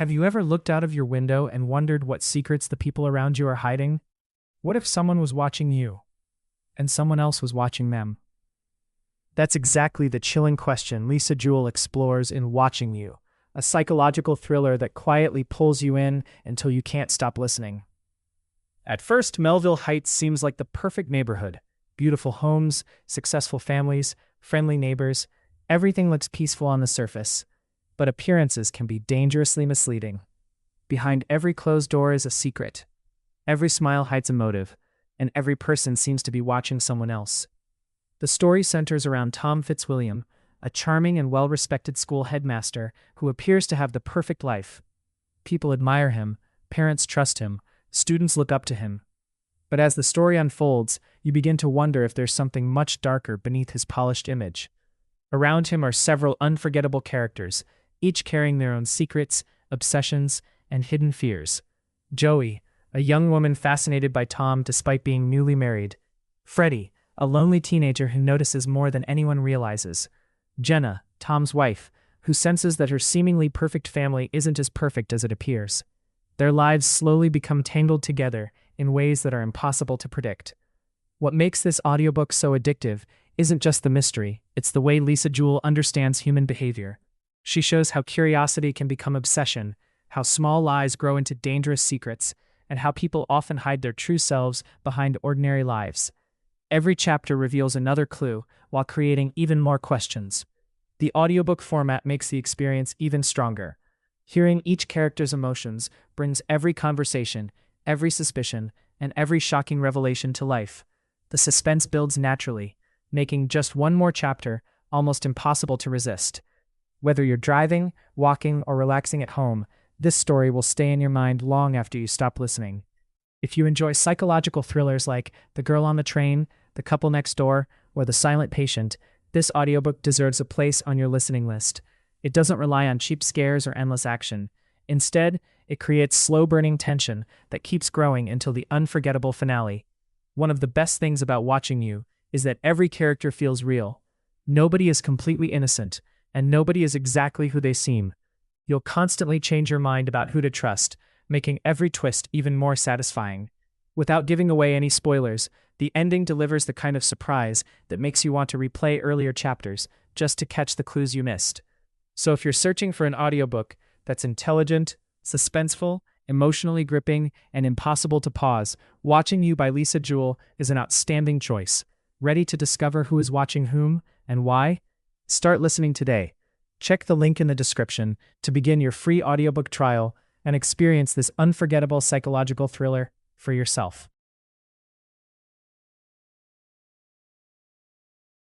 Have you ever looked out of your window and wondered what secrets the people around you are hiding? What if someone was watching you, and someone else was watching them? That's exactly the chilling question Lisa Jewell explores in Watching You, a psychological thriller that quietly pulls you in until you can't stop listening. At first, Melville Heights seems like the perfect neighborhood. Beautiful homes, successful families, friendly neighbors. Everything looks peaceful on the surface, but appearances can be dangerously misleading. Behind every closed door is a secret. Every smile hides a motive, and every person seems to be watching someone else. The story centers around Tom Fitzwilliam, a charming and well-respected school headmaster who appears to have the perfect life. People admire him, parents trust him, students look up to him. But as the story unfolds, you begin to wonder if there's something much darker beneath his polished image. Around him are several unforgettable characters, each carrying their own secrets, obsessions, and hidden fears. Joey, a young woman fascinated by Tom despite being newly married. Freddie, a lonely teenager who notices more than anyone realizes. Jenna, Tom's wife, who senses that her seemingly perfect family isn't as perfect as it appears. Their lives slowly become tangled together in ways that are impossible to predict. What makes this audiobook so addictive isn't just the mystery, it's the way Lisa Jewell understands human behavior. She shows how curiosity can become obsession, how small lies grow into dangerous secrets, and how people often hide their true selves behind ordinary lives. Every chapter reveals another clue, while creating even more questions. The audiobook format makes the experience even stronger. Hearing each character's emotions brings every conversation, every suspicion, and every shocking revelation to life. The suspense builds naturally, making just one more chapter almost impossible to resist. Whether you're driving, walking, or relaxing at home, this story will stay in your mind long after you stop listening. If you enjoy psychological thrillers like The Girl on the Train, The Couple Next Door, or The Silent Patient, this audiobook deserves a place on your listening list. It doesn't rely on cheap scares or endless action. Instead, it creates slow-burning tension that keeps growing until the unforgettable finale. One of the best things about Watching You is that every character feels real. Nobody is completely innocent, and nobody is exactly who they seem. You'll constantly change your mind about who to trust, making every twist even more satisfying. Without giving away any spoilers, the ending delivers the kind of surprise that makes you want to replay earlier chapters just to catch the clues you missed. So if you're searching for an audiobook that's intelligent, suspenseful, emotionally gripping, and impossible to pause, Watching You by Lisa Jewell is an outstanding choice. Ready to discover who is watching whom and why? Start listening today. Check the link in the description to begin your free audiobook trial and experience this unforgettable psychological thriller for yourself.